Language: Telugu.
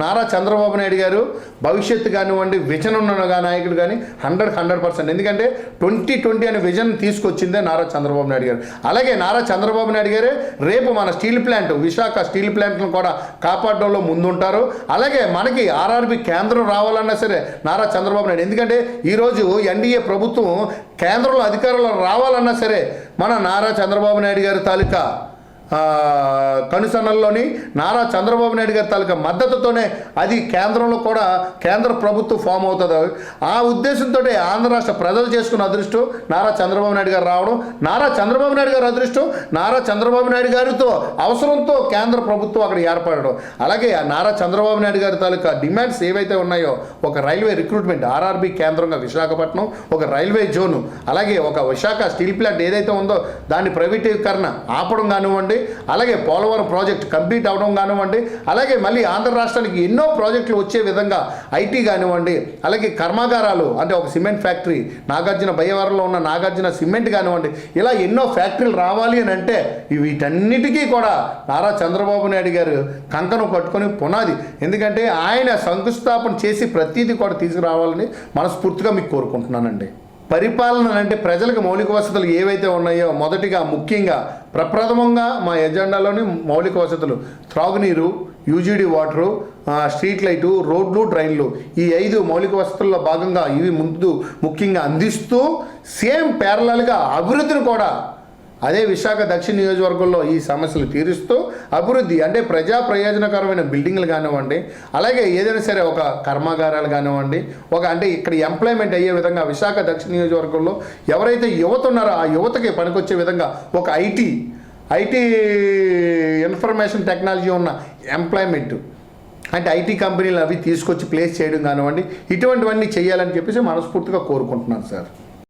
నారా చంద్రబాబు నాయుడు గారు భవిష్యత్తు కానివ్వండి విజన్ ఉన్న నాయకుడు కానీ 100%. ఎందుకంటే 2020 అనే విజన్ తీసుకొచ్చిందే నారా చంద్రబాబు నాయుడు గారు. అలాగే నారా చంద్రబాబు నాయుడు గారే రేపు మన స్టీల్ ప్లాంట్ విశాఖ స్టీల్ ప్లాంట్ను కూడా కాపాడడంలో ముందుంటారు. అలాగే మనకి ఆర్ఆర్బి కేంద్రం రావాలన్నా సరే నారా చంద్రబాబు నాయుడు, ఎందుకంటే ఈరోజు ఎన్డీఏ ప్రభుత్వం కేంద్రంలో అధికారంలో రావాలన్నా సరే మన నారా చంద్రబాబు నాయుడు గారి తాలూకా కనుసన్నల్లోని నారా చంద్రబాబు నాయుడు గారి తాలూకా మద్దతుతోనే అది కేంద్రంలో కూడా కేంద్ర ప్రభుత్వం ఫామ్ అవుతుంది. ఆ ఉద్దేశంతో ఆంధ్ర రాష్ట్ర ప్రజలు చేసుకున్న అదృష్టం నారా చంద్రబాబు నాయుడు గారు రావడం, నారా చంద్రబాబు నాయుడు గారు అదృష్టం నారా చంద్రబాబు నాయుడు గారితో అవసరంతో కేంద్ర ప్రభుత్వం అక్కడ ఏర్పడడం. అలాగే నారా చంద్రబాబు నాయుడు గారి తాలూకా డిమాండ్స్ ఏవైతే ఉన్నాయో, ఒక రైల్వే రిక్రూట్మెంట్ ఆర్ఆర్బి కేంద్రంగా విశాఖపట్నం, ఒక రైల్వే జోను, అలాగే ఒక విశాఖ స్టీల్ ప్లాంట్ ఏదైతే ఉందో దాన్ని ప్రైవేటీకరణ ఆపడం కానివ్వండి, అలాగే పోలవరం ప్రాజెక్ట్ కంప్లీట్ అవడం కానివ్వండి, అలాగే మళ్ళీ ఆంధ్ర రాష్ట్రానికి ఎన్నో ప్రాజెక్టులు వచ్చే విధంగా ఐటీ కానివ్వండి, అలాగే కర్మాగారాలు అంటే ఒక సిమెంట్ ఫ్యాక్టరీ నాగార్జున బయ్యవరంలో ఉన్న నాగార్జున సిమెంట్ కానివ్వండి, ఇలా ఎన్నో ఫ్యాక్టరీలు రావాలి అని అంటే వీటన్నిటికీ కూడా నారా చంద్రబాబు నాయుడు గారు కంకణం కట్టుకొని పునాది. ఎందుకంటే ఆయన శంకుస్థాపన చేసి ప్రతిదీ కూడా తీసుకురావాలని మనస్ఫూర్తిగా మీకు కోరుకుంటున్నానండి. పరిపాలన అంటే ప్రజలకు మౌలిక వసతులు ఏవైతే ఉన్నాయో, మొదటిగా ముఖ్యంగా ప్రప్రథమంగా మా ఎజెండాలోని మౌలిక వసతులు త్రాగునీరు, యూజీడీ వాటరు, స్ట్రీట్ లైటు, రోడ్లు, డ్రైన్లు, ఈ 5 మౌలిక వసతుల్లో భాగంగా ఇవి ముందు ముఖ్యంగా అందిస్తూ సేమ్ ప్యారలల్గా అభివృద్ధిని కూడా అదే విశాఖ దక్షిణ నియోజకవర్గంలో ఈ సమస్యలు తీరుస్తూ అభివృద్ధి అంటే ప్రజా ప్రయోజనకరమైన బిల్డింగ్లు కానివ్వండి, అలాగే ఏదైనా సరే ఒక కర్మాగారాలు కానివ్వండి, ఒక అంటే ఇక్కడ ఎంప్లాయ్మెంట్ అయ్యే విధంగా విశాఖ దక్షిణ నియోజకవర్గంలో ఎవరైతే యువత ఉన్నారో ఆ యువతకి పనికొచ్చే విధంగా ఒక ఐటీ ఇన్ఫర్మేషన్ టెక్నాలజీ ఉన్న ఎంప్లాయ్మెంట్ అంటే ఐటీ కంపెనీలు అవి తీసుకొచ్చి ప్లేస్ చేయడం కానివ్వండి, ఇటువంటివన్నీ చేయాలని చెప్పేసి మనస్ఫూర్తిగా కోరుకుంటున్నాను సార్.